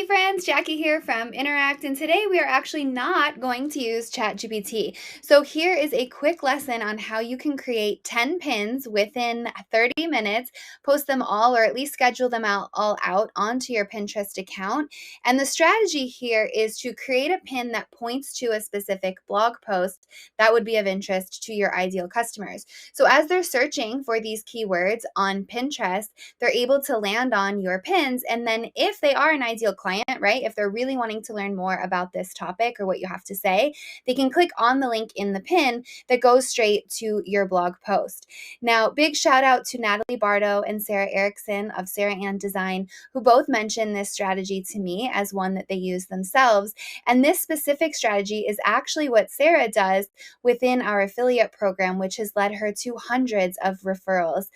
Hey friends, Jackie here from Interact, and today we are actually not going to use ChatGPT. So here is a quick lesson on how you can create 10 pins within 30 minutes, post them all or at least schedule them all out onto your Pinterest account. And the strategy here is to create a pin that points to a specific blog post that would be of interest to your ideal customers. So as they're searching for these keywords on Pinterest, they're able to land on your pins. And then if they are an ideal client, right, if they're really wanting to learn more about this topic or what you have to say, they can click on the link in the pin that goes straight to your blog post. Now, big shout out to Natalie Bardo and Sarah Erickson of Sarah Ann Design, who both mentioned this strategy to me as one that they use themselves. And this specific strategy is actually what Sarah does within our affiliate program, which has led her to hundreds of referrals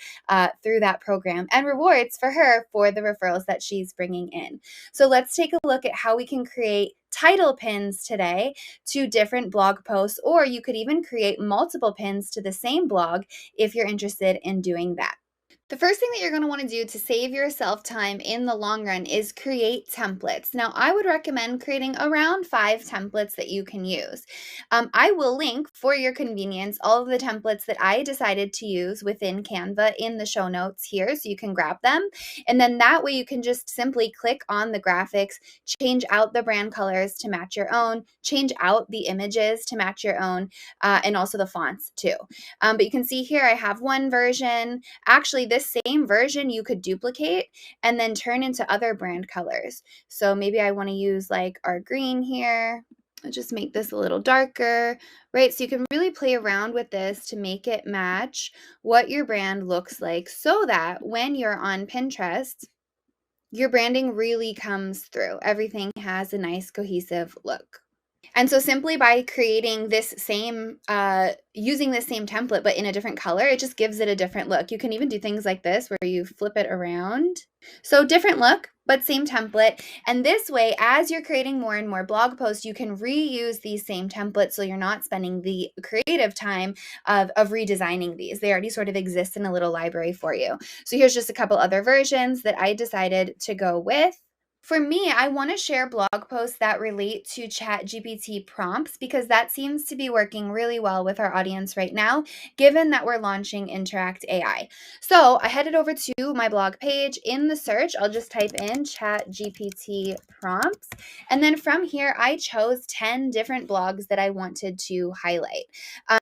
through that program and rewards for her for the referrals that she's bringing in. So let's take a look at how we can create title pins today to different blog posts, or you could even create multiple pins to the same blog if you're interested in doing that. The first thing that you're going to want to do to save yourself time in the long run is create templates. Now, I would recommend creating around 5 templates that you can use. I will link for your convenience all of the templates that I decided to use within Canva in the show notes here, so you can grab them. And then that way you can just simply click on the graphics, change out the brand colors to match your own, change out the images to match your own, and also the fonts too. But you can see here I have one version. Actually, this same version you could duplicate and then turn into other brand colors. So maybe I want to use like our green here. I'll just make this a little darker, right? So you can really play around with this to make it match what your brand looks like, so that when you're on Pinterest, your branding really comes through. Everything has a nice cohesive look. And so simply by creating this same, using this same template, but in a different color, it just gives it a different look. You can even do things like this where you flip it around. So different look, but same template. And this way, as you're creating more and more blog posts, you can reuse these same templates, so you're not spending the creative time of redesigning these. They already sort of exist in a little library for you. So here's just a couple other versions that I decided to go with. For me, I want to share blog posts that relate to ChatGPT prompts, because that seems to be working really well with our audience right now, given that we're launching Interact AI. So I headed over to my blog page. In the search, I'll just type in ChatGPT prompts. And then from here, I chose 10 different blogs that I wanted to highlight.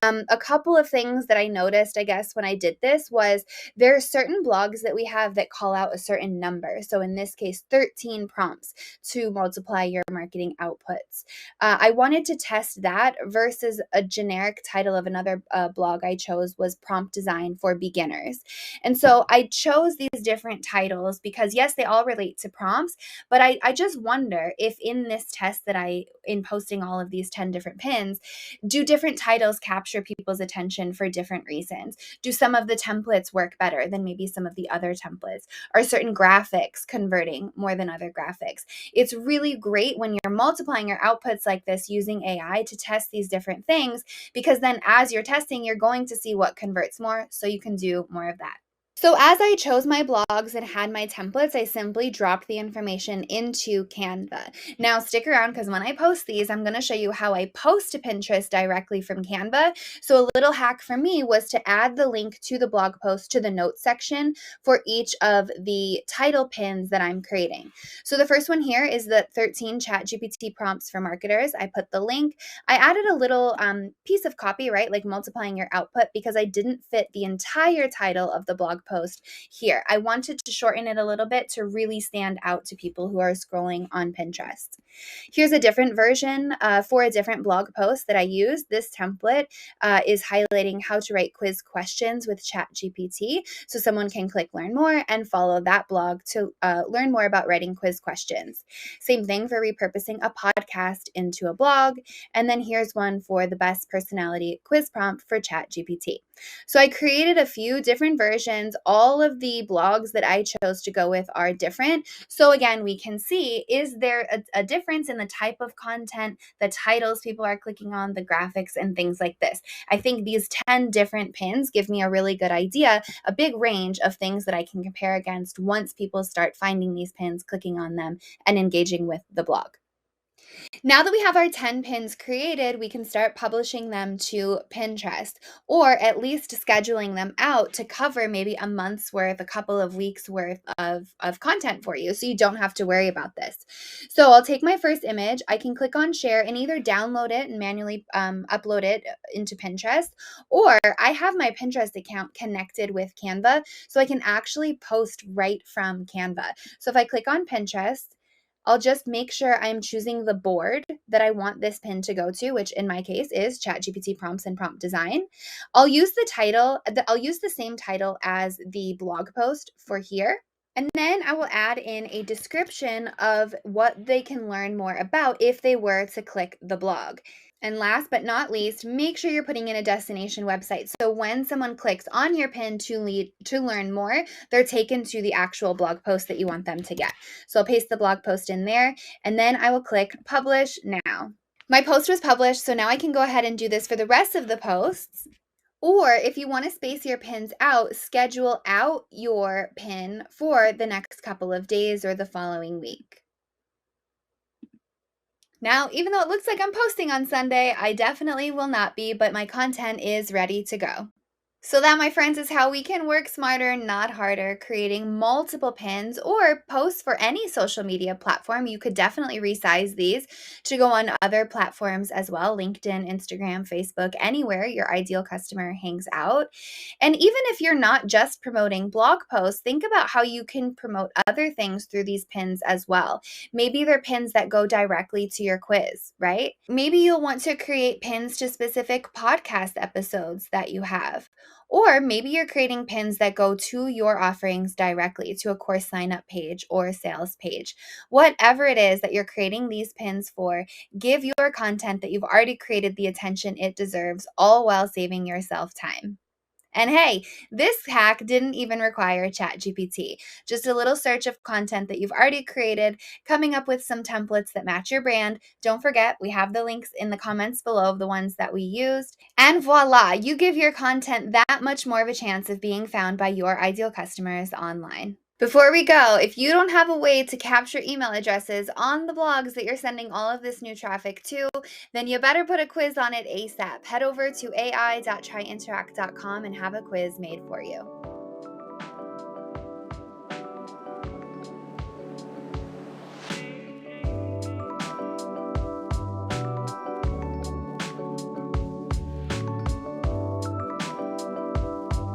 A couple of things that I noticed, I guess, when I did this was there are certain blogs that we have that call out a certain number. So in this case, 13 prompts to multiply your marketing outputs. I wanted to test that versus a generic title of another blog I chose was prompt design for beginners. And so I chose these different titles because yes, they all relate to prompts, but I just wonder if in this test that in posting all of these 10 different pins, do different titles capture people's attention for different reasons? Do some of the templates work better than maybe some of the other templates? Are certain graphics converting more than other graphics? It's really great when you're multiplying your outputs like this using AI to test these different things, because then as you're testing, you're going to see what converts more, so you can do more of that. So as I chose my blogs and had my templates, I simply dropped the information into Canva. Now stick around, because when I post these, I'm going to show you how I post to Pinterest directly from Canva. So a little hack for me was to add the link to the blog post to the notes section for each of the title pins that I'm creating. So the first one here is the 13 ChatGPT prompts for marketers. I put the link. I added a little piece of copy, right, like multiplying your output, because I didn't fit the entire title of the blog post here. I wanted to shorten it a little bit to really stand out to people who are scrolling on Pinterest. Here's a different version for a different blog post that I used. This template is highlighting how to write quiz questions with ChatGPT, so someone can click learn more and follow that blog to learn more about writing quiz questions. Same thing for repurposing a podcast into a blog. And then here's one for the best personality quiz prompt for ChatGPT. So I created a few different versions. All of the blogs that I chose to go with are different. So again, we can see, is there a difference in the type of content, the titles people are clicking on, the graphics, and things like this. I think these 10 different pins give me a really good idea, a big range of things that I can compare against once people start finding these pins, clicking on them, and engaging with the blog. Now that we have our 10 pins created, we can start publishing them to Pinterest, or at least scheduling them out to cover maybe a month's worth, a couple of weeks worth of content for you, so you don't have to worry about this. So I'll take my first image, I can click on share and either download it and manually upload it into Pinterest, or I have my Pinterest account connected with Canva, so I can actually post right from Canva. So if I click on Pinterest, I'll just make sure I'm choosing the board that I want this pin to go to, which in my case is ChatGPT prompts and prompt design. I'll use I'll use the same title as the blog post for here. And then I will add in a description of what they can learn more about if they were to click the blog. And last but not least, make sure you're putting in a destination website. So when someone clicks on your pin to learn more, they're taken to the actual blog post that you want them to get. So I'll paste the blog post in there, and then I will click publish now. My post was published, so now I can go ahead and do this for the rest of the posts. Or if you want to space your pins out, schedule out your pin for the next couple of days or the following week. Now, even though it looks like I'm posting on Sunday, I definitely will not be, but my content is ready to go. So that, my friends, is how we can work smarter, not harder, creating multiple pins or posts for any social media platform. You could definitely resize these to go on other platforms as well, LinkedIn, Instagram, Facebook, anywhere your ideal customer hangs out. And even if you're not just promoting blog posts, think about how you can promote other things through these pins as well. Maybe they're pins that go directly to your quiz, right? Maybe you'll want to create pins to specific podcast episodes that you have. Or maybe you're creating pins that go to your offerings directly, to a course sign up page or sales page. Whatever it is that you're creating these pins for, give your content that you've already created the attention it deserves, all while saving yourself time. And hey, this hack didn't even require ChatGPT. Just a little search of content that you've already created, coming up with some templates that match your brand. Don't forget, we have the links in the comments below of the ones that we used. And voila, you give your content that much more of a chance of being found by your ideal customers online. Before we go, if you don't have a way to capture email addresses on the blogs that you're sending all of this new traffic to, then you better put a quiz on it ASAP. Head over to ai.tryinteract.com and have a quiz made for you.